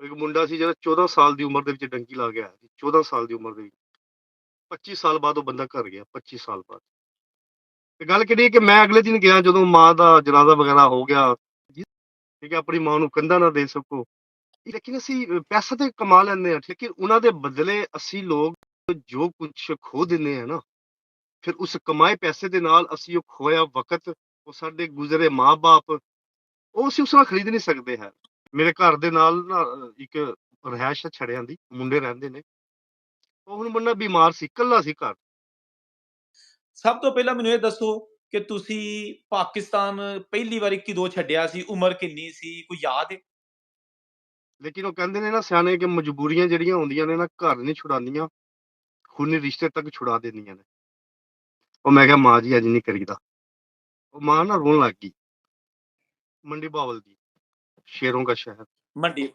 ਇੱਕ ਮੁੰਡਾ ਸੀ ਜਿਹੜਾ 14 ਸਾਲ ਦੀ ਉਮਰ ਦੇ ਵਿੱਚ ਡੰਕੀ ਲਾ ਗਿਆ 14 ਸਾਲ ਦੀ ਉਮਰ ਦੇ ਵਿੱਚ 25 ਸਾਲ ਬਾਅਦ ਉਹ ਬੰਦਾ ਘਰ ਗਿਆ 25 ਸਾਲ ਬਾਅਦ। ਤੇ ਗੱਲ ਕਿਹੜੀ ਹੈ ਕਿ ਮੈਂ ਅਗਲੇ ਦਿਨ ਗਿਆ ਜਦੋਂ ਮਾਂ ਦਾ ਜਨਾਜ਼ਾ ਵਗੈਰਾ ਹੋ ਗਿਆ, ਠੀਕ ਹੈ, ਆਪਣੀ ਮਾਂ ਨੂੰ ਕੰਧਾ ਨਾ ਦੇ ਸਕੋ, ਲੇਕਿਨ ਅਸੀਂ ਪੈਸਾ ਤੇ ਕਮਾ ਲੈਂਦੇ ਹਾਂ, ਠੀਕ ਹੈ, ਉਹਨਾਂ ਦੇ ਬਦਲੇ ਅਸੀਂ ਲੋਕ ਜੋ ਕੁਝ ਖੋ ਦਿੰਦੇ ਆ ਨਾ, ਫਿਰ ਉਸ ਕਮਾਏ ਪੈਸੇ ਦੇ ਨਾਲ ਅਸੀਂ ਉਹ ਖੋਇਆ ਵਕਤ, ਉਹ ਸਾਡੇ ਗੁਜ਼ਰੇ ਮਾਂ-ਬਾਪ, ਉਹ ਅਸੀਂ ਉਸ ਨਾਲ ਖਰੀਦ ਨਹੀਂ ਸਕਦੇ ਹੈ। ਮੇਰੇ ਘਰ ਦੇ ਨਾਲ ਨਾ ਇੱਕ ਰਿਹਾਇਸ਼ ਹੈ ਛੜਿਆਂ ਦੀ, ਮੁੰਡੇ ਰਹਿੰਦੇ ਨੇ, ਉਹ ਹੁਣ ਮੁੰਡਾ ਬਿਮਾਰ ਸੀ, ਇਕੱਲਾ ਸੀ ਘਰ। ਸਭ ਤੋਂ ਪਹਿਲਾਂ ਮੈਨੂੰ ਇਹ ਦੱਸੋ ਕਿ ਤੁਸੀਂ ਪਾਕਿਸਤਾਨ ਪਹਿਲੀ ਵਾਰੀ ਕਦੋਂ ਛੱਡਿਆ ਸੀ? ਉਮਰ ਕਿੰਨੀ ਸੀ? ਕੋਈ ਯਾਦ ਹੈ? ਲੇਕਿਨ ਉਹ ਕਹਿੰਦੇ ਨੇ ਨਾ ਸਿਆਣੇ ਕਿ ਮਜਬੂਰੀਆਂ ਜਿਹੜੀਆਂ ਹੁੰਦੀਆਂ ਨੇ ਨਾ ਘਰ ਨਹੀਂ ਛੁਡਾਉਂਦੀਆਂ, ਖੂਨੀ ਰਿਸ਼ਤੇ ਤੱਕ ਛੁਡਾ ਦਿੰਦੀਆਂ ਨੇ। ਉਹ ਮੈਂ ਕਿਹਾ ਮਾਂ ਜੀ ਅੱਜ ਨਹੀਂ ਕਰੀਦਾ। ਉਹ ਮਾਂ ਨਾ ਰੋਣ ਲੱਗ ਗਈ। ਮੰਡੀ ਬਾਵਲ ਦੀ, ਸ਼ੇਰੋਂ ਦਾ ਸ਼ਹਿਰ। ਮੰਡੀ।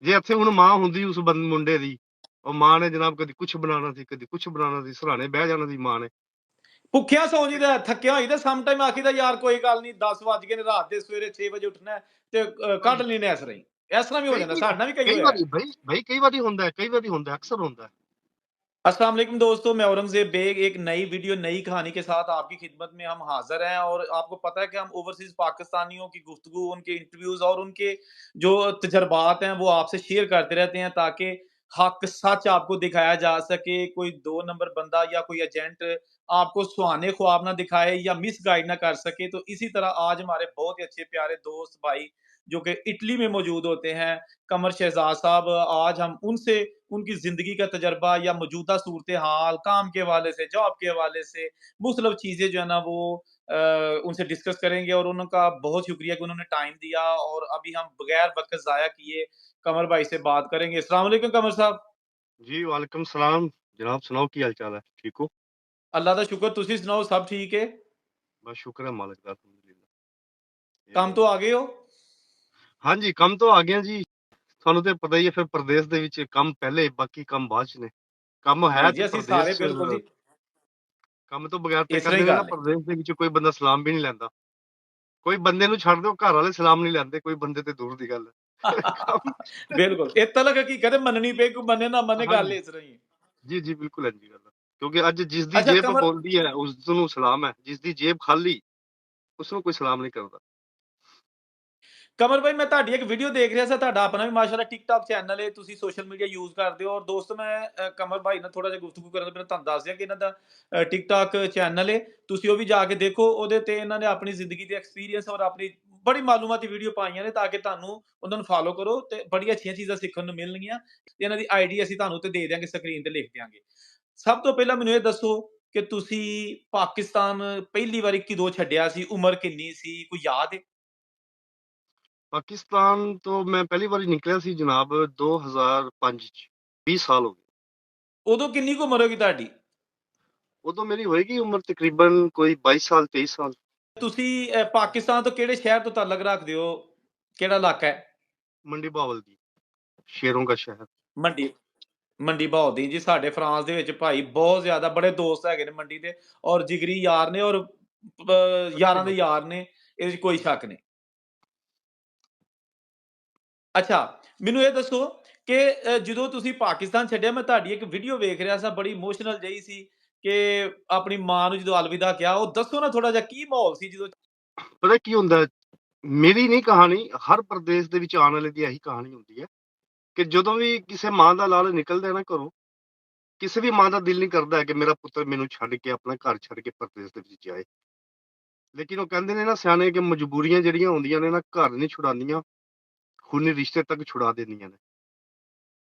ਜੇ ਇੱਥੇ ਹੁਣ ਮਾਂ ਹੁੰਦੀ ਉਸ ਮੁੰਡੇ ਦੀ, ਉਹ ਮਾਂ ਨੇ ਜਨਾਬ ਕਦੀ ਕੁਛ ਬਣਾਉਣਾ ਸੀ, ਕਦੀ ਕੁਛ ਬਣਾਉਣਾ ਸੀ, ਸਰਾਣੇ ਬਹਿ ਜਾਣਾ ਸੀ ਮਾਂ ਨੇ। ਭੁੱਖਿਆ ਸੌਂ ਜੀਦਾ, ਥੱਕਿਆ ਹੋਈਦਾ, ਸਮ ਟਾਈਮ ਆਖੀਦਾ ਯਾਰ ਕੋਈ ਗੱਲ ਨਹੀਂ, 10 ਵੱਜ ਗਏ ਨੇ ਰਾਤ ਦੇ, ਸਵੇਰੇ 6 ਵਜੇ ਉੱਠਣਾ ਤੇ ਕੱਢ ਹਾਂਜੀ, ਲੈਣੇ ਇਸ ਤਰ੍ਹਾਂ ਹੀ। ਇਸ ਤਰ੍ਹਾਂ ਵੀ ਹੋ ਕਈ ਜਾਂਦਾ, ਕਈ ਸਾਡੇ ਨਾਲ ਵੀ ਕਈ ਕਈ ਹੋਇਆ ਹੈ। ਵਾਰੀ ਭਾਈ ਕਈ ਵਾਰੀ ਹੁੰਦਾ ਹੈ, ਕਈ ਵਾਰੀ ਹੁੰਦਾ ਹੈ, ਅਕਸਰ ਹੁੰਦਾ है। अस्सलाम वालेकुम दोस्तों, मैं औरंगजेब बेग एक नई वीडियो, नई कहानी के साथ आपकी खिदमत में हम हाजिर हैं। और आपको पता है कि हम ओवरसीज़ पाकिस्तानियों की गुफ्तगू, उनके इंटरव्यूज़ और उनके जो तजर्बात हैं वो आपसे शेयर करते रहते हैं, ताकि हक सच आपको दिखाया जा सके। कोई 2 नंबर बंदा या कोई एजेंट आपको सुहाने ख्वाब ना दिखाए या मिसगाइड ना कर सके। तो इसी तरह आज हमारे बहुत ही अच्छे प्यारे दोस्त भाई जो कि इटली में मौजूद होते हैं, कमर शहजाद साहब, आज हम उनसे उनकी ज़िंदगी का तजर्बा या मौजूदा सूरत हाल, काम के हवाले से, जॉब के हवाले से, मुख्तलिफ चीज़ें जो है ना वो उनसे डिस्कस करेंगे। और उनका बहुत शुक्रिया कि उन्होंने टाइम दिया। और अभी हम बगैर वक़्त ज़ाया किए कमर भाई से बात करेंगे। अस्सलाम वालेकुम कमर साहब। जी वालेकुम सलाम। जनाब सुनाओ की हाल चाल है, ठीक हो? अल्लाह दा शुक्र, तुसीं सुनाओ सब ठीक है? बस शुक्र है मालिक दा, काम अल्हम्दुलिल्लाह। तो आ गए हो? हाँ जी, ਕੰਮ ਤੋਂ ਆ ਗਿਆ ਜੀ। ਤੁਹਾਨੂੰ ਤੇ ਪਤਾ ਹੀ ਹੈ ਫਿਰ ਪ੍ਰਦੇਸ਼ ਦੇ ਵਿੱਚ ਕੰਮ ਪਹਿਲੇ, ਬਾਕੀ ਕੰਮ ਬਾਅਦ ਚ ਨੇ। ਕੰਮ ਹੈ नहीं जी, ਤੇ ਅਸੀਂ ਪ੍ਰਦੇਸ਼ ਸਾਰੇ ਚ, बिल्कुल जी, ਕੰਮ ਤੋਂ ਬਗੈਰ ਤੇ इस तरह ही ਕਹਿੰਦੇ ਨੇ ਨਾ गल है। ਪ੍ਰਦੇਸ਼ ਦੇ ਵਿੱਚ ਕੋਈ ਬੰਦਾ ਸਲਾਮ ਵੀ ਨਹੀਂ ਲੈਂਦਾ। ਕੋਈ ਬੰਦੇ ਨੂੰ ਛੱਡ ਦਿਓ, ਘਰ ਵਾਲੇ ਸਲਾਮ ਨਹੀਂ ਲੈਂਦੇ, ਕੋਈ ਬੰਦੇ ਤੇ ਦੂਰ ਦੀ ਗੱਲ ਹੈ। ਕੰਮ बिल्कुल, ਇਹ ਤਲਕ ਹਕੀਕਤ ਮੰਨਣੀ ਪਈ, ਕੋਈ ਮੰਨੇ ਨਾ ਮੰਨੇ, ਗੱਲ ਹਾਂਜੀ, ਇਸ ਤਰ੍ਹਾਂ ਹੀ ਹੈ। ਜੀ, ਜੀ, ਬਿਲਕੁਲ ਇੰਝ ਹੀ ਗੱਲ ਹੈ। ਕਿਉਂਕਿ ਅੱਜ ਜਿਸ ਦੀ ਅੱਛਾ ਜੇਬ ਕਮਰ ਬੋਲਦੀ ਹੈ, ਉਸ ਨੂੰ ਸਲਾਮ ਹੈ। ਜਿਸ ਦੀ ਜੇਬ ਖਾਲੀ, ਉਸ ਨੂੰ ਕੋਈ ਸਲਾਮ ਨਹੀਂ ਕਰਦਾ। ਕਮਰ ਭਾਈ, ਮੈਂ ਤੁਹਾਡੀ ਇੱਕ ਵੀਡੀਓ ਦੇਖ ਰਿਹਾ ਸੀ, ਤੁਹਾਡਾ ਆਪਣਾ ਵੀ ਮਾਸ਼ਾਅੱਲਾ ਟਿਕਟੌਕ ਚੈਨਲ ਹੈ, ਤੁਸੀਂ ਸੋਸ਼ਲ ਮੀਡੀਆ ਯੂਜ਼ ਕਰਦੇ ਹੋ। ਔਰ ਦੋਸਤ ਮੈਂ ਕਮਰ ਭਾਈ ਨਾਲ ਥੋੜਾ ਜਿਹਾ ਗੁਫ਼ਤਗੂ ਕਰਨ ਤੋਂ ਪਹਿਲਾਂ ਤੁਹਾਨੂੰ ਦੱਸ ਦਿਆਂ ਕਿ ਇਹਨਾਂ ਦਾ ਟਿਕਟੌਕ ਚੈਨਲ ਹੈ, ਤੁਸੀਂ ਉਹ ਵੀ ਜਾ ਕੇ ਦੇਖੋ। ਉਹਦੇ ਤੇ ਇਹਨਾਂ ਨੇ ਆਪਣੀ ਜ਼ਿੰਦਗੀ ਦੇ ਐਕਸਪੀਰੀਅੰਸ ਔਰ ਆਪਣੀ ਬੜੀ ਮਾਲੂਮਾਤੀ ਵੀਡੀਓ ਪਾਈਆਂ ਨੇ, ਤਾਂ ਕਿ ਤੁਹਾਨੂੰ ਉਹਨਾਂ ਨੂੰ ਫਾਲੋ ਕਰੋ ਤੇ ਬੜੀ ਅੱਛੀਆਂ ਚੀਜ਼ਾਂ ਸਿੱਖਣ ਨੂੰ ਮਿਲਣਗੀਆਂ। ਤੇ ਇਹਨਾਂ ਦੀ ਆਈਡੀ ਅਸੀਂ ਤੁਹਾਨੂੰ ਤੇ ਦੇ ਦਿਆਂਗੇ, ਸਕਰੀਨ ਤੇ ਲਿਖ ਦਿਆਂਗੇ। ਸਭ ਤੋਂ ਪਹਿਲਾਂ ਮੈਨੂੰ ਇਹ ਦੱਸੋ ਕਿ ਤੁਸੀਂ ਪਾਕਿਸਤਾਨ ਪਹਿਲੀ ਵਾਰੀ ਕਦੋਂ ਛੱਡਿਆ ਸੀ? ਉਮਰ ਕਿੰਨੀ ਸੀ? ਕੋਈ ਯਾਦ ਹੈ? ਪਾਕਿਸਤਾਨ ਤੋਂ ਮੈਂ ਪਹਿਲੀ ਵਾਰੀ ਨਿਕਲਿਆ ਸੀ ਜਨਾਬ 2005 ਚ, 20 ਸਾਲ ਹੋ ਗਏ। ਉਦੋਂ ਕਿੰਨੀ ਕੁ ਉਮਰ ਹੋਗੀ ਤੁਹਾਡੀ? ਉਦੋਂ ਮੇਰੀ ਹੋਏਗੀ ਉਮਰ ਤਕਰੀਬਨ ਕੋਈ 22 ਸਾਲ, 23 ਸਾਲ। ਤੁਸੀਂ ਪਾਕਿਸਤਾਨ ਤੋਂ ਕਿਹੜੇ ਸ਼ਹਿਰ ਤੋਂ ਤਾਲੁਕ ਰੱਖਦੇ ਹੋ? ਕਿਹੜਾ ਇਲਾਕਾ ਹੈ? ਮੰਡੀ ਬਾਵਲ ਦੀ, ਸ਼ੇਰੋਂ ਦਾ ਸ਼ਹਿਰ। ਮੰਡੀ। ਮੰਡੀ ਬਹਾਉਦੀਨ ਜੀ, ਸਾਡੇ ਫਰਾਂਸ ਦੇ ਵਿੱਚ ਭਾਈ ਬਹੁਤ ਜ਼ਿਆਦਾ ਬੜੇ ਦੋਸਤ ਹੈਗੇ ਨੇ ਮੰਡੀ ਦੇ, ਔਰ ਜਿਗਰੀ ਯਾਰ ਨੇ, ਔਰ ਅੱਛੀ ਯਾਰਾਂ ਦੇ ਬਾਤ। ਯਾਰ ਨੇ, ਇਹਦੇ ਵਿੱਚ ਕੋਈ ਸ਼ੱਕ ਨਹੀਂ। ਅੱਛਾ, ਮੈਨੂੰ ਇਹ ਦੱਸੋ ਕਿ ਜਦੋਂ ਤੁਸੀਂ ਪਾਕਿਸਤਾਨ ਛੱਡਿਆ, ਮੈਂ ਤੁਹਾਡੀ ਇੱਕ ਵੀਡੀਓ ਵੇਖ ਰਿਹਾ ਸਾਂ, ਬੜੀ ਇਮੋਸ਼ਨਲ ਜਿਹੀ ਸੀ ਕਿ ਆਪਣੀ ਮਾਂ ਨੂੰ ਜਦੋਂ ਅਲਵਿਦਾ ਕਿਹਾ, ਉਹ ਦੱਸੋ ਨਾ ਥੋੜਾ ਜਿਹਾ ਕੀ ਮਾਹੌਲ ਸੀ ਜਦੋਂ? ਪਤਾ ਕੀ ਹੁੰਦਾ ਹੈ, ਮੇਰੀ ਨਹੀਂ ਕਹਾਣੀ, ਹਰ ਪ੍ਰਦੇਸ਼ ਦੇ ਵਿੱਚ ਆਉਣ ਵਾਲੇ ਦੀ ਇਹੀ ਕਹਾਣੀ ਹੁੰਦੀ ਹੈ ਕਿ ਜਦੋਂ ਵੀ ਕਿਸੇ ਮਾਂ ਦਾ ਲਾਲ ਨਿਕਲਦਾ ਹੈ ਨਾ ਘਰੋਂ, ਕਿਸੇ ਵੀ ਮਾਂ ਦਾ ਦਿਲ ਨਹੀਂ ਕਰਦਾ ਹੈ ਕਿ ਮੇਰਾ ਪੁੱਤਰ ਮੈਨੂੰ ਛੱਡ ਕੇ, ਆਪਣਾ ਘਰ ਛੱਡ ਕੇ ਪ੍ਰਦੇਸ਼ ਦੇ ਵਿੱਚ ਜਾਏ। ਲੇਕਿਨ ਉਹ ਕਹਿੰਦੇ ਨੇ ਨਾ ਸਿਆਣੇ ਕਿ ਮਜਬੂਰੀਆਂ ਜਿਹੜੀਆਂ ਹੁੰਦੀਆਂ ਨੇ ਨਾ ਘਰ ਨਹੀਂ ਛੁਡਾਉਂਦੀਆਂ, ਖੂਨੀ ਰਿਸ਼ਤੇ ਤੱਕ ਛੁਡਾ ਦਿੰਦੀਆਂ ਨੇ।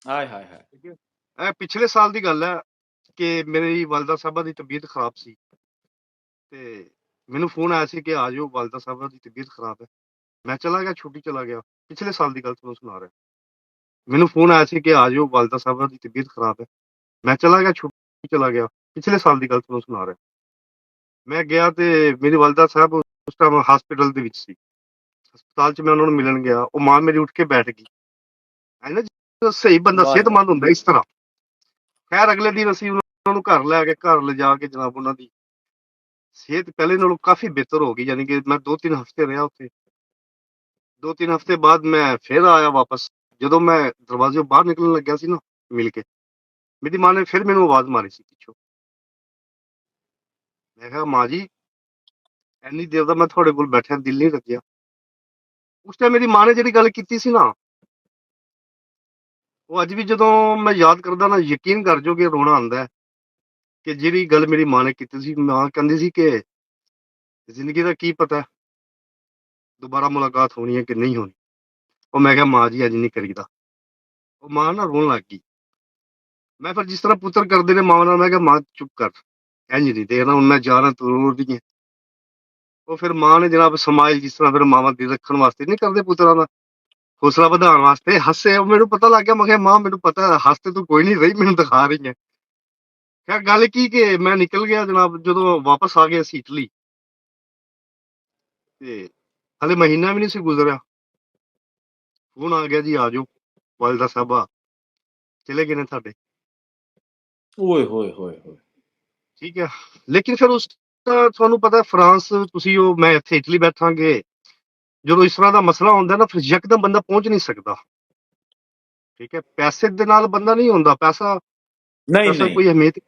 ਹਾਏ ਹਾਏ ਹਾਏ। ਠੀਕ ਹੈ, ਇਹ ਪਿਛਲੇ ਸਾਲ ਦੀ ਗੱਲ ਹੈ ਕਿ ਮੇਰੀ ਵਾਲਦਾ ਸਾਹਿਬਾ ਦੀ ਤਬੀਅਤ ਖਰਾਬ ਸੀ ਤੇ ਮੈਨੂੰ ਫੋਨ ਆਇਆ ਸੀ ਕਿ ਆ ਜਾਓ, ਵਾਲਦਾ ਸਾਹਿਬਾ ਦੀ ਤਬੀਅਤ ਖਰਾਬ ਹੈ। ਮੈਂ ਚਲਾ ਗਿਆ, ਛੁੱਟੀ ਚਲਾ ਗਿਆ। ਪਿਛਲੇ ਸਾਲ ਦੀ ਗੱਲ ਤੁਹਾਨੂੰ ਸੁਣਾ ਰਿਹਾ। ਮੈਨੂੰ ਫੋਨ ਆਇਆ ਸੀ ਕਿ ਆ ਜਾਓ, ਵਾਲਦਾ ਸਾਹਿਬਾ ਦੀ ਤਬੀਅਤ ਖਰਾਬ ਹੈ। ਮੈਂ ਚਲਾ ਗਿਆ, ਛੁੱਟੀ ਚਲਾ ਗਿਆ। ਪਿਛਲੇ ਸਾਲ ਦੀ ਗੱਲ ਤੁਹਾਨੂੰ ਸੁਣਾ ਰਿਹਾ। ਮੈਂ ਗਿਆ ਤੇ ਮੇਰੀ ਵਾਲਦਾ ਸਾਹਿਬ ਉਸ ਟਾਈਮ ਹਸਪੀਟਲ ਦੇ ਵਿੱਚ ਸੀ। ਹਸਪਤਾਲ 'ਚ ਮੈਂ ਉਹਨਾਂ ਨੂੰ ਮਿਲਣ ਗਿਆ, ਉਹ ਮਾਂ ਮੇਰੀ ਉੱਠ ਕੇ ਬੈਠ ਗਈ। ਹੈ ਨਾ ਜੀ, ਸਹੀ ਬੰਦਾ ਵਾਹ ਜੀ ਵਾਹ। ਸਿਹਤਮੰਦ ਹੁੰਦਾ ਇਸ ਤਰ੍ਹਾਂ। ਖੈਰ ਅਗਲੇ ਦਿਨ ਅਸੀਂ ਉਹਨਾਂ ਨੂੰ ਘਰ ਲੈ ਕੇ, ਘਰ ਲਿਜਾ ਕੇ ਜਨਾਬ ਉਹਨਾਂ ਦੀ ਸਿਹਤ ਪਹਿਲੇ ਨਾਲੋਂ ਕਾਫੀ ਬਿਹਤਰ ਹੋ ਗਈ। ਯਾਨੀ ਕਿ ਮੈਂ 2-3 ਹਫ਼ਤੇ ਰਿਹਾ ਉੱਥੇ। 2-3 ਹਫ਼ਤੇ ਬਾਅਦ ਮੈਂ ਫਿਰ ਆਇਆ ਵਾਪਸ। ਜਦੋਂ ਮੈਂ ਦਰਵਾਜ਼ੇ ਬਾਹਰ ਨਿਕਲਣ ਲੱਗਿਆ ਸੀ ਨਾ ਮਿਲ ਕੇ, ਮੇਰੀ ਮਾਂ ਨੇ ਫਿਰ ਮੈਨੂੰ ਆਵਾਜ਼ ਮਾਰੀ ਸੀ ਪਿੱਛੋਂ। ਮੈਂ ਕਿਹਾ ਮਾਂ ਜੀ ਇੰਨੀ ਦੇਰ ਦਾ ਮੈਂ ਤੁਹਾਡੇ ਕੋਲ ਬੈਠਿਆ, ਦਿਲ ਨਹੀਂ ਲੱਗਿਆ। ਉਸ ਟਾਈਮ ਮੇਰੀ ਮਾਂ ਨੇ ਜਿਹੜੀ ਗੱਲ ਕੀਤੀ ਸੀ ਨਾ, ਉਹ ਅੱਜ ਵੀ ਜਦੋਂ ਮੈਂ ਯਾਦ ਕਰਦਾ ਨਾ, ਯਕੀਨ ਕਰ ਜਾਓ ਕਿ ਰੋਣਾ ਆਉਂਦਾ ਹੈ ਕਿ ਜਿਹੜੀ ਗੱਲ ਮੇਰੀ ਮਾਂ ਨੇ ਕੀਤੀ ਸੀ। ਮਾਂ ਕਹਿੰਦੀ ਸੀ ਕਿ ਜ਼ਿੰਦਗੀ ਦਾ ਕੀ ਪਤਾ ਦੁਬਾਰਾ ਮੁਲਾਕਾਤ ਹੋਣੀ ਹੈ ਕਿ ਨਹੀਂ ਹੋਣੀ। ਉਹ ਮੈਂ ਕਿਹਾ ਮਾਂ ਜੀ ਅੱਜ ਨਹੀਂ ਕਰੀਦਾ। ਉਹ ਮਾਂ ਨਾ ਰੋਣ ਲੱਗ ਗਈ। ਮੈਂ ਫਿਰ ਜਿਸ ਤਰ੍ਹਾਂ ਪੁੱਤਰ ਕਰਦੇ ਨੇ ਮਾਂ ਨਾਲ, ਮੈਂ ਕਿਹਾ ਮਾਂ ਚੁੱਪ ਕਰ, ਇੰਝ ਨਹੀਂ ਦੇਖਣਾ, ਹੁਣ ਮੈਂ ਜਾ ਰਿਹਾ, ਤੂੰ ਰੋ ਰਹੀ ਹੈ। ਉਹ ਫਿਰ ਮਾਂ ਨੇ ਜਨਾਬ ਸਮਾਈਲ, ਜਿਸ ਤਰ੍ਹਾਂ ਫਿਰ ਮਾਵਾਂ ਦਿਲ ਰੱਖਣ ਵਾਸਤੇ ਨਹੀਂ ਕਰਦੇ ਪੁੱਤਰਾਂ ਦਾ, ਹੌਸਲਾ ਵਧਾਉਣ ਵਾਸਤੇ ਹੱਸੇ। ਉਹ ਮੈਨੂੰ ਪਤਾ ਲੱਗ ਗਿਆ। ਮੈਂ ਕਿਹਾ ਮਾਂ ਮੈਨੂੰ ਪਤਾ ਹੈ, ਹੱਸ ਤੇ ਤੂੰ ਕੋਈ ਨਹੀਂ ਰਹੀ, ਮੈਨੂੰ ਦਿਖਾ ਰਹੀ ਹੈ। ਖੈਰ ਗੱਲ ਕੀ ਕਿ ਮੈਂ ਨਿਕਲ ਗਿਆ ਜਨਾਬ। ਜਦੋਂ ਵਾਪਸ ਆ ਗਏ ਅਸੀਂ ਇਟਲੀ, ਤੇ ਹਲੇ ਮਹੀਨਾ ਵੀ ਨਹੀਂ ਸੀ ਗੁਜ਼ਰਿਆ, ਫੋਨ ਆ ਗਿਆ ਜੀ ਆ ਜਾਓ, ਵਾਲਿਦਾ ਸਾਹਿਬਾ ਚਲੇ ਗਏ ਨੇ ਤੁਹਾਡੇ। ओए होए होए होए। ਠੀਕ ਹੈ। ਲੇਕਿਨ ਫਿਰ ਉਸ ਤੁਹਾਨੂੰ ਪਤਾ ਫਰਾਂਸ, ਤੁਸੀਂ ਉਹ, ਮੈਂ ਇੱਥੇ ਇਟਲੀ ਬੈਠਾਂਗੇ, ਜਦੋਂ ਇਸ ਤਰ੍ਹਾਂ ਦਾ ਮਸਲਾ ਹੁੰਦਾ ਨਾ, ਫਿਰ ਯਕਦਮ ਬੰਦਾ ਪਹੁੰਚ ਨਹੀਂ ਸਕਦਾ। ਠੀਕ ਹੈ। ਪੈਸੇ ਦੇ ਨਾਲ ਬੰਦਾ ਨਹੀਂ ਹੁੰਦਾ। ਪੈਸਾ नहीं ਪੈਸਾ नहीं, ਕੋਈ ਅਹਿਮੀਅਤ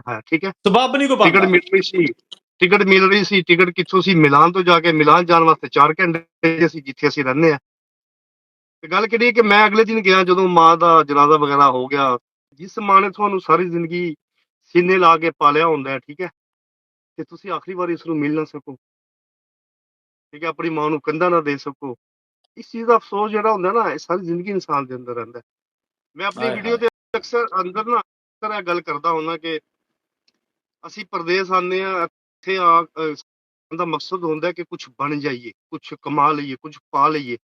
ਹੈ। ਠੀਕ ਹੈ। ਸਬੱਬ ਨਹੀਂ ਕੋ ਟਿਕਟ ਬੰਦਾ। ਮਿਲ ਰਹੀ ਸੀ, ਟਿਕਟ ਮਿਲ ਰਹੀ ਸੀ। ਟਿਕਟ ਕਿੱਥੋਂ ਸੀ? ਮਿਲਾਨ ਤੋਂ ਜਾ ਕੇ, ਮਿਲਾਨ ਜਾਣ ਵਾਸਤੇ 4 ਘੰਟੇ ਸੀ ਜਿੱਥੇ ਅਸੀਂ ਰਹਿੰਦੇ ਆ। ਤੇ ਗੱਲ ਕਿਹੜੀ ਹੈ ਕਿ ਮੈਂ ਅਗਲੇ ਦਿਨ ਗਿਆ ਜਦੋਂ ਮਾਂ ਦਾ ਜਨਾਜ਼ਾ ਵਗੈਰਾ ਹੋ ਗਿਆ। ਜਿਸ ਮਾਂ ਨੇ ਤੁਹਾਨੂੰ ਸਾਰੀ ਜ਼ਿੰਦਗੀ ਸੀਨੇ ਲਾ ਕੇ ਪਾਲਿਆ ਹੁੰਦਾ ਹੈ, ਠੀਕ ਹੈ, ਤੇ ਤੁਸੀਂ ਆਖਰੀ ਵਾਰ ਇਸ ਨੂੰ ਮਿਲ ਨਾ ਸਕੋ, ਠੀਕ ਹੈ, ਆਪਣੀ ਮਾਂ ਨੂੰ ਕੰਧਾ ਨਾ ਦੇ ਸਕੋ, ਇਸ ਚੀਜ਼ ਦਾ ਅਫਸੋਸ ਜਿਹੜਾ ਹੁੰਦਾ ਨਾ, ਇਹ ਸਾਰੀ ਜ਼ਿੰਦਗੀ ਇਨਸਾਨ ਦੇ ਅੰਦਰ ਰਹਿੰਦਾ ਹੈ। ਮੈਂ ਆਪਣੀ हाय ਵੀਡੀਓ हाय। ਤੇ ਅਕਸਰ ਅੰਦਰ ਨਾ ਅਕਸਰ ਇਹ ਗੱਲ ਕਰਦਾ ਹੁੰਦਾ ਕਿ ਅਸੀਂ ਪਰਦੇਸ ਆਉਂਦੇ ਆ, ਇੱਥੇ ਦਾ ਮਕਸਦ ਹੁੰਦਾ ਕਿ ਕੁਝ ਬਣ ਜਾਈਏ, ਕੁਝ ਕਮਾ ਲਈਏ, ਕੁਝ ਪਾ ਲਈਏ।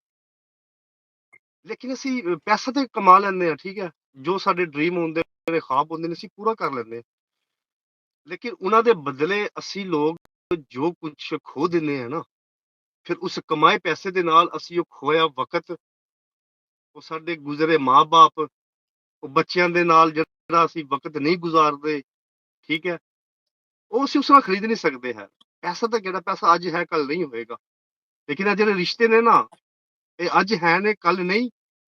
ਲੇਕਿਨ ਅਸੀਂ ਪੈਸਾ ਤੇ ਕਮਾ ਲੈਂਦੇ ਆ, ਠੀਕ ਹੈ, ਜੋ ਸਾਡੇ ਡ੍ਰੀਮ ਹੁੰਦੇ ਨੇ, ਖਾਬ ਹੁੰਦੇ ਨੇ, ਅਸੀਂ ਪੂਰਾ ਕਰ ਲੈਂਦੇ ਆ। ਲੇਕਿਨ ਉਹਨਾਂ ਦੇ ਬਦਲੇ ਅਸੀਂ ਲੋਕ ਜੋ ਕੁਝ ਖੋ ਦਿੰਦੇ ਆ ਨਾ, ਫਿਰ ਉਸ ਕਮਾਏ ਪੈਸੇ ਦੇ ਨਾਲ ਅਸੀਂ ਉਹ ਖੋਇਆ ਵਕਤ, ਉਹ ਸਾਡੇ ਗੁਜ਼ਰੇ ਮਾਂ-ਬਾਪ, ਉਹ ਬੱਚਿਆਂ ਦੇ ਨਾਲ ਜਿਹੜਾ ਅਸੀਂ ਵਕਤ ਨਹੀਂ ਗੁਜ਼ਾਰਦੇ, ਠੀਕ ਹੈ, ਉਹ ਅਸੀਂ ਉਸ ਨਾਲ ਖਰੀਦ ਨਹੀਂ ਸਕਦੇ ਹੈ। ਪੈਸਾ ਤਾਂ ਕਿਹੜਾ, ਪੈਸਾ ਅੱਜ ਹੈ ਕੱਲ ਨਹੀਂ ਹੋਏਗਾ। ਲੇਕਿਨ ਇਹ ਜਿਹੜੇ ਰਿਸ਼ਤੇ ਨੇ ਨਾ, ਇਹ ਅੱਜ ਹੈ ਨੇ ਕੱਲ ਨਹੀਂ,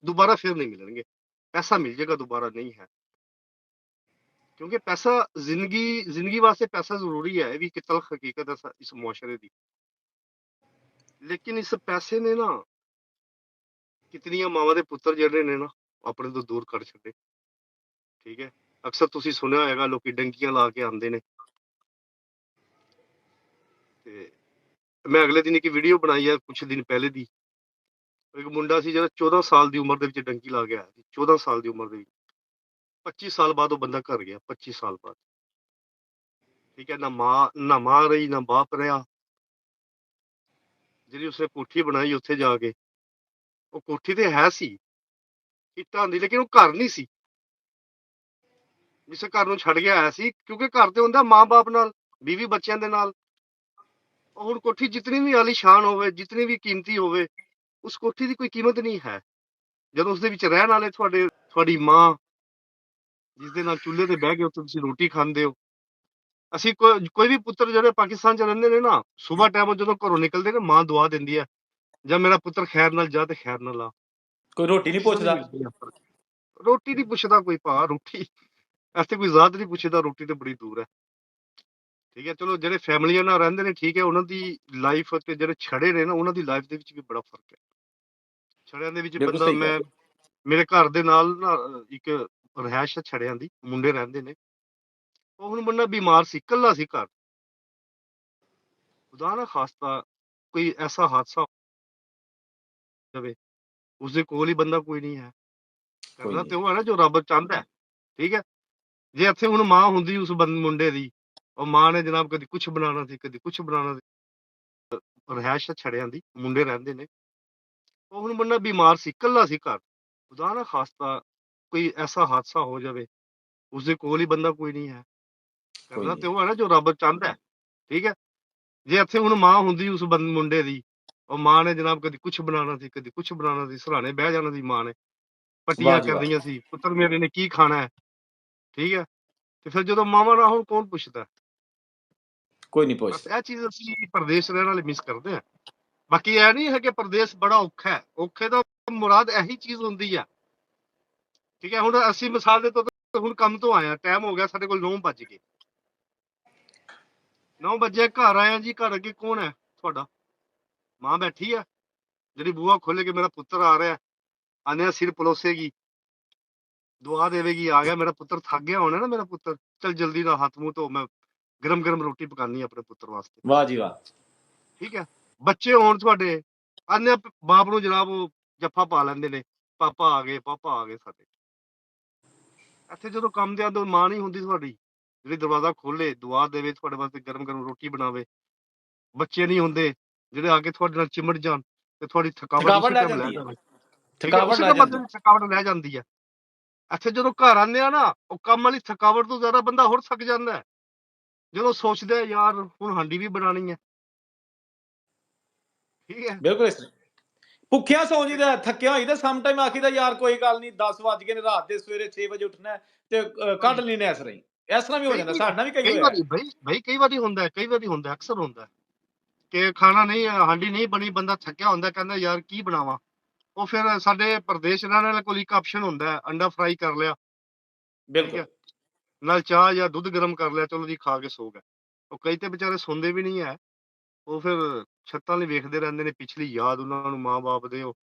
ਦੁਬਾਰਾ ਫਿਰ ਨਹੀਂ ਮਿਲਣਗੇ। ਪੈਸਾ ਮਿਲ ਜਾਏਗਾ, ਦੁਬਾਰਾ ਨਹੀਂ ਹੈ। ਕਿਉਂਕਿ ਪੈਸਾ ਜ਼ਿੰਦਗੀ ਵਾਸਤੇ ਪੈਸਾ ਜ਼ਰੂਰੀ ਹੈ, ਇਹ ਵੀ ਇੱਕ ਤਲਖ ਹਕੀਕਤ ਹੈ ਇਸ ਮੁਆਸ਼ਰੇ ਦੀ। ਲੇਕਿਨ ਇਸ ਪੈਸੇ ਨੇ ਨਾ ਕਿਤਨੀਆਂ ਮਾਵਾਂ ਦੇ ਪੁੱਤਰ ਜਿਹੜੇ ਨੇ ਨਾ ਆਪਣੇ ਤੋਂ ਦੂਰ ਕਰ ਛੱਡੇ। ਠੀਕ ਹੈ। ਅਕਸਰ ਤੁਸੀਂ ਸੁਣਿਆ ਹੋਏਗਾ ਲੋਕੀ ਡੰਕੀਆਂ ਲਾ ਕੇ ਆਉਂਦੇ ਨੇ। ਤੇ ਮੈਂ ਅਗਲੇ ਦਿਨ ਇੱਕ ਵੀਡੀਓ ਬਣਾਈ ਹੈ ਕੁਛ ਦਿਨ ਪਹਿਲੇ ਦੀ। ਇੱਕ ਮੁੰਡਾ ਸੀ ਜਿਹੜਾ 14 ਸਾਲ ਦੀ ਉਮਰ ਦੇ ਵਿੱਚ ਡੰਕੀ ਲਾ ਕੇ ਆਇਆ ਸੀ। 14 ਸਾਲ ਦੀ ਉਮਰ ਦੇ ਵਿੱਚ 25 ਸਾਲ ਬਾਅਦ ਉਹ ਬੰਦਾ ਘਰ ਗਿਆ। 25 ਸਾਲ ਬਾਅਦ। ਠੀਕ ਹੈ। ਨਾ ਮਾਂ ਰਹੀ, ਨਾ ਬਾਪ ਰਿਹਾ। ਜਿਹੜੀ ਉਸਨੇ ਕੋਠੀ ਬਣਾਈ ਉੱਥੇ ਜਾ ਕੇ, ਉਹ ਕੋਠੀ ਤੇ ਹੈ ਸੀ ਇੱਟਾਂ ਦੀ, ਲੇਕਿਨ ਉਹ ਘਰ ਨਹੀਂ ਸੀ ਜਿਸ ਘਰ ਨੂੰ ਛੱਡ ਕੇ ਆਇਆ ਸੀ। ਕਿਉਂਕਿ ਘਰ ਤੇ ਹੁੰਦਾ ਮਾਂ-ਬਾਪ ਨਾਲ, ਬੀਵੀ ਬੱਚਿਆਂ ਦੇ ਨਾਲ। ਉਹ ਹੁਣ ਕੋਠੀ ਜਿਤਨੀ ਵੀ ਆਲੀਸ਼ਾਨ ਹੋਵੇ, ਜਿਤਨੀ ਵੀ ਕੀਮਤੀ ਹੋਵੇ, ਉਸ ਕੋਠੀ ਦੀ ਕੋਈ ਕੀਮਤ ਨਹੀਂ ਹੈ ਜਦੋਂ ਉਸਦੇ ਵਿੱਚ ਰਹਿਣ ਵਾਲੇ ਤੁਹਾਡੀ ਮਾਂ, ਜਿਸ ਦੇ ਨਾਲ ਚੁੱਲ੍ਹੇ ਤੇ ਬਹਿ ਕੇ ਉੱਥੇ ਤੁਸੀਂ ਰੋਟੀ ਖਾਂਦੇ ਹੋ। ਅਸੀਂ ਕੋਈ ਵੀ ਪੁੱਤਰ ਜਿਹੜੇ ਪਾਕਿਸਤਾਨ ਚ ਰਹਿੰਦੇ ਨੇ ਨਾ, ਸਵੇਰ ਟਾਈਮ ਜਦੋਂ ਘਰੋਂ ਨਿਕਲਦੇ ਨੇ, ਮਾਂ ਦੁਆ ਦਿੰਦੀ ਹੈ, ਜਾਂ ਮੇਰਾ ਪੁੱਤਰ ਖੈਰ ਨਾਲ ਜਾ ਤੇ ਖੈਰ ਨਾਲ ਆ। ਕੋਈ ਰੋਟੀ ਉਹ ਨਹੀਂ ਕਿਸ ਤਰ੍ਹਾਂ ਦੀ ਪੁੱਛਦਾ। ਮਿਲਦੀ ਹੈ? ਰੋਟੀ ਨਹੀਂ ਪੁੱਛਦਾ ਕੋਈ ਭਾ, ਰੋਟੀ ਇੱਥੇ ਕੋਈ ਜ਼ਾਤ ਨਹੀਂ ਪੁੱਛਦਾ, ਰੋਟੀ ਤੇ ਬੜੀ ਦੂਰ ਹੈ। ਠੀਕ ਹੈ। ਚਲੋ ਜਿਹੜੇ ਫੈਮਲੀਆਂ ਨਾਲ ਰਹਿੰਦੇ ਨੇ, ਠੀਕ ਹੈ, ਉਹਨਾਂ ਦੀ ਲਾਈਫ ਤੇ ਜਿਹੜੇ ਛੜੇ ਨੇ ਨਾ, ਉਹਨਾਂ ਦੀ ਲਾਈਫ ਦੇ ਵਿੱਚ ਵੀ ਬੜਾ ਫਰਕ ਹੈ। ਛੜਿਆਂ ਦੇ ਵਿੱਚ ਬਿल्कुल ਬੰਦਾ, सही कह रहे हो। ਮੇਰੇ ਘਰ ਦੇ ਨਾਲ ਨਾ ਇੱਕ ਰਿਹਾਇਸ਼ ਹੈ ਛੜਿਆਂ ਦੀ, ਮੁੰਡੇ ਰਹਿੰਦੇ ਨੇ। ਉਹ ਹੁਣ ਬੰਦਾ ਬਿਮਾਰ ਸੀ, ਇਕੱਲਾ ਸੀ ਘਰ। ਖੁਦਾ ਨਾ ਖਾਸਤਾ ਕੋਈ ਐਸਾ ਹਾਦਸਾ ਹੋ ਜਾਵੇ, ਉਸਦੇ ਕੋਲ ਹੀ ਬੰਦਾ ਕੋਈ ਨਹੀਂ ਹੈ। कोई ਕਰਨਾ ਤੇ नहीं। ਉਹ ਹੈ ਨਾ ਜੋ ਰੱਬ ਚਾਹੁੰਦਾ ਹੈ। ਠੀਕ ਹੈ। ਜੇ ਇੱਥੇ ਹੁਣ ਮਾਂ ਹੁੰਦੀ ਉਸ ਮੁੰਡੇ ਦੀ, ਉਹ ਮਾਂ ਨੇ ਜਨਾਬ ਕਦੀ ਕੁਝ ਬਣਾਉਣਾ ਸੀ, ਕਦੀ ਕੁਝ ਬਣਾਉਣਾ ਸੀ। ਰਿਹਾਇਸ਼ ਹੈ ਛੜਿਆਂ ਦੀ, ਮੁੰਡੇ ਰਹਿੰਦੇ ਨੇ। ਉਹ ਹੁਣ ਬੰਦਾ ਬਿਮਾਰ ਸੀ, ਇਕੱਲਾ ਸੀ ਘਰ। ਖੁਦਾ ਨਾ ਖਾਸਤਾ ਕੋਈ ਐਸਾ ਹਾਦਸਾ ਹੋ ਜਾਵੇ, ਉਸਦੇ ਕੋਲ ਹੀ ਬੰਦਾ ਕੋਈ ਨਹੀਂ ਹੈ। कोई ਕਰਨਾ ਤੇ नहीं। ਉਹ ਹੈ ਨਾ ਜੋ ਰੱਬ ਚਾਹੁੰਦਾ ਹੈ। ਠੀਕ ਹੈ। ਜੇ ਇੱਥੇ ਹੁਣ ਮਾਂ ਹੁੰਦੀ ਉਸ ਮੁੰਡੇ ਦੀ, ਉਹ ਮਾਂ ਨੇ ਜਨਾਬ ਕਦੀ ਕੁਝ ਬਣਾਉਣਾ ਸੀ, ਕਦੀ ਕੁਝ ਬਣਾਉਣਾ ਸੀ। ਸਰਾਣੇ ਬਹਿ ਜਾਣਾ ਸੀ ਮਾਂ ਨੇ, वाह ਪੱਟੀਆਂ जी वाह। ਕਰਨੀਆਂ ਸੀ, ਪੁੱਤਰ ਮੇਰੇ ਨੇ ਕੀ ਖਾਣਾ ਹੈ। ਠੀਕ ਹੈ। ਤੇ ਫਿਰ ਜਦੋਂ ਮਾਵਾਂ ਨਾ ਹੁਣ ਕੌਣ ਪੁੱਛਦਾ? कोई नहीं ਬਸ पूछता। ਇਹ ਚੀਜ਼ ਅਸੀਂ ਪਰਦੇਸ ਰਹਿਣ ਵਾਲੇ ਮਿਸ ਕਰਦੇ ਹਾਂ। ਬਾਕੀ ਇਹ ਨਹੀਂ ਹੈ ਕਿ ਪਰਦੇਸ ਬੜਾ ਔਖਾ ਹੈ। ਔਖੇ ਦਾ ਮੁਰਾਦ ਇਹੀ ਚੀਜ਼ ਹੁੰਦੀ ਹੈ ਠੀਕ ਹੈ, ਹੁਣ ਅਸੀਂ ਮਿਸਾਲ ਦੇ ਤੌਰ ਤੇ ਹੁਣ ਕੰਮ ਤੋਂ ਆਏ ਆ, ਟਾਈਮ ਹੋ ਗਿਆ ਸਾਡੇ ਕੋਲ 9 ਵੱਜ ਗਏ, 9 ਵਜੇ ਘਰ ਆਇਆ ਜੀ, ਘਰ ਅੱਗੇ ਕੌਣ ਹੈ ਤੁਹਾਡਾ? ਮਾਂ ਬੈਠੀ ਆ, ਜਿਹੜੀ ਬੂਹਾ ਖੋਲੇ ਕੇ ਮੇਰਾ ਪੁੱਤਰ ਆ ਰਿਹਾ, ਆਨੇ ਸਿਰ ਪਲੋਸੇਗੀ, ਦੁਆ ਦੇਵੇਗੀ, ਆ ਗਿਆ ਮੇਰਾ ਪੁੱਤਰ, ਥੱਕ ਗਿਆ ਹੋਣਾ ਨਾ ਮੇਰਾ ਪੁੱਤਰ, ਚਲ ਜਲਦੀ ਨਾਲ ਹੱਥ ਮੂੰਹ ਧੋ, ਮੈਂ ਗਰਮ ਗਰਮ ਰੋਟੀ ਪਕਾਨੀ ਆਪਣੇ ਪੁੱਤਰ ਵਾਸਤੇ। ਵਾਹ ਜੀ ਵਾਹ। ਠੀਕ ਹੈ, ਬੱਚੇ ਹੋਣ ਤੁਹਾਡੇ, ਆਨੇ ਬਾਪ ਨੂੰ ਜਨਾਬ ਉਹ ਜੱਫਾ ਪਾ ਲੈਂਦੇ ਨੇ, ਪਾਪਾ ਆ ਗਏ, ਪਾਪਾ ਆ ਗਏ ਸਾਡੇ। ਇੱਥੇ ਜਦੋਂ ਕੰਮ ਤੇ ਆਉਂਦੇ ਮਾਂ ਨਹੀਂ ਹੁੰਦੀ ਤੁਹਾਡੀ, ਜਿਹੜੀ ਦਰਵਾਜ਼ਾ ਖੋਲੇ, ਦੁਆ ਦੇਵੇ, ਤੁਹਾਡੇ ਵਾਸਤੇ ਗਰਮ ਗਰਮ ਰੋਟੀ ਬਣਾਵੇ। ਬੱਚੇ ਨਹੀਂ ਹੁੰਦੇ ਜਿਹੜੇ ਆ ਕੇ ਤੁਹਾਡੇ ਨਾਲ ਚਿਮੜ ਜਾਣ ਤੇ ਤੁਹਾਡੀ ਥਕਾਵਟ ਥਕਾਵਟ ਉਸੇ ਲੈ ਟਾਈਮ ਲੈ ਜਾਂਦੀ ਹੈ, ਜਾਵੇ। ਠੀਕ ਹੈ, ਥਕਾਵਟ ਉਸੇ ਲੈ ਟਾਈਮ ਜਾਂਦੀ ਬੰਦੇ ਹੈ। ਦੀ ਥਕਾਵਟ ਲੈ ਜਾਂਦੀ ਹੈ। ਇੱਥੇ ਜਦੋਂ ਘਰ ਆਉਂਦੇ ਆ ਨਾ, ਉਹ ਕੰਮ ਵਾਲੀ ਥਕਾਵਟ ਤੋਂ ਜ਼ਿਆਦਾ ਬੰਦਾ ਹੋਰ ਥੱਕ ਜਾਂਦਾ ਹੈ, ਜਦੋਂ ਸੋਚਦਾ ਹੈ ਯਾਰ ਹੁਣ ਹਾਂਡੀ ਵੀ ਬਣਾਉਣੀ ਹੈ। ਠੀਕ ਹੈ। ਬਿਲਕੁਲ ਇਸ ਤਰ੍ਹਾਂ ਭੁੱਖਿਆ ਸੌਂ ਜੀਦਾ, ਥੱਕਿਆ ਹੋਈਦਾ, ਸਮ ਟਾਈਮ ਆਖੀਦਾ ਯਾਰ ਕੋਈ ਗੱਲ ਨਹੀਂ, 10 ਵੱਜ ਗਏ ਨੇ ਰਾਤ ਦੇ, ਸਵੇਰੇ 6 ਵਜੇ ਉੱਠਣਾ ਤੇ ਕੱਢ ਹਾਂਜੀ, ਲੈਣੇ ਇਸ ਤਰ੍ਹਾਂ ਹੀ। ਇਸ ਤਰ੍ਹਾਂ ਵੀ ਹੋ ਕਈ ਜਾਂਦਾ, ਕਈ ਸਾਡਾ ਵੀ ਕਈ ਕਈ ਹੋਇਆ ਹੈ। ਵਾਰੀ ਬਈ ਕਈ ਵਾਰੀ ਹੁੰਦਾ ਹੈ, ਕਈ ਵਾਰੀ ਹੁੰਦਾ, ਅਕਸਰ ਹੁੰਦਾ ਕਿ ਖਾਣਾ ਨਹੀਂ, ਹਾਂਡੀ ਨਹੀਂ ਬਣੀ, ਬੰਦਾ ਥੱਕਿਆ ਹੁੰਦਾ, ਕਹਿੰਦਾ ਯਾਰ ਕੀ ਬਣਾਵਾਂ। ਉਹ ਫਿਰ ਸਾਡੇ ਪ੍ਰਦੇਸ਼ ਰਹਿਣ ਵਾਲੇ ਕੋਲ ਇੱਕ ਆਪਸ਼ਨ ਹੁੰਦਾ ਹੈ, ਅੰਡਾ ਫਰਾਈ ਕਰ ਲਿਆ, ਠੀਕ ਬਿਲਕੁਲ। ਹੈ, ਨਾਲ ਚਾਹ ਜਾਂ ਦੁੱਧ ਗਰਮ ਕਰ ਲਿਆ, ਚਲੋ ਜੀ ਖਾ ਕੇ ਸੋ ਗਏ। ਉਹ ਕਈ ਤੇ ਵਿਚਾਰੇ ਸੌਂਦੇ ਵੀ ਨਹੀਂ ਹੈ, ਉਹ ਫਿਰ ਛੱਤਾਂ ਲਈ ਵੇਖਦੇ ਰਹਿੰਦੇ ਨੇ, ਪਿਛਲੀ ਯਾਦ ਉਹਨਾਂ ਨੂੰ ਮਾਂ-ਬਾਪ ਦੇ ਉਹ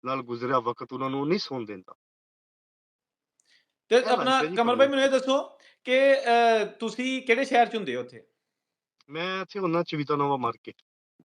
ਨਾਲ ਗੁਜ਼ਰਿਆ ਵਕਤ ਉਹਨਾਂ ਨੂੰ ਨਹੀਂ ਸੌਣ ਦਿੰਦਾ। ਤੇ ਇਹ ਆਪਣਾ ਲਾਈਫ ਹੈ ਜੀ ਕਮਲ ਭਾਈ ਪ੍ਰਦੇਸ਼ ਮੈਨੂੰ ਇਹ ਦੀ। ਦੱਸੋ ਕਿ ਤੁਸੀਂ ਕਿਹੜੇ ਸ਼ਹਿਰ ਚ ਹੁੰਦੇ ਹੋ ਉੱਥੇ? ਮੈਂ ਇੱਥੇ ਹੁੰਦਾ ਚਵੀਤਾ ਨੋਵਾ ਮਾਰਕੀਟ।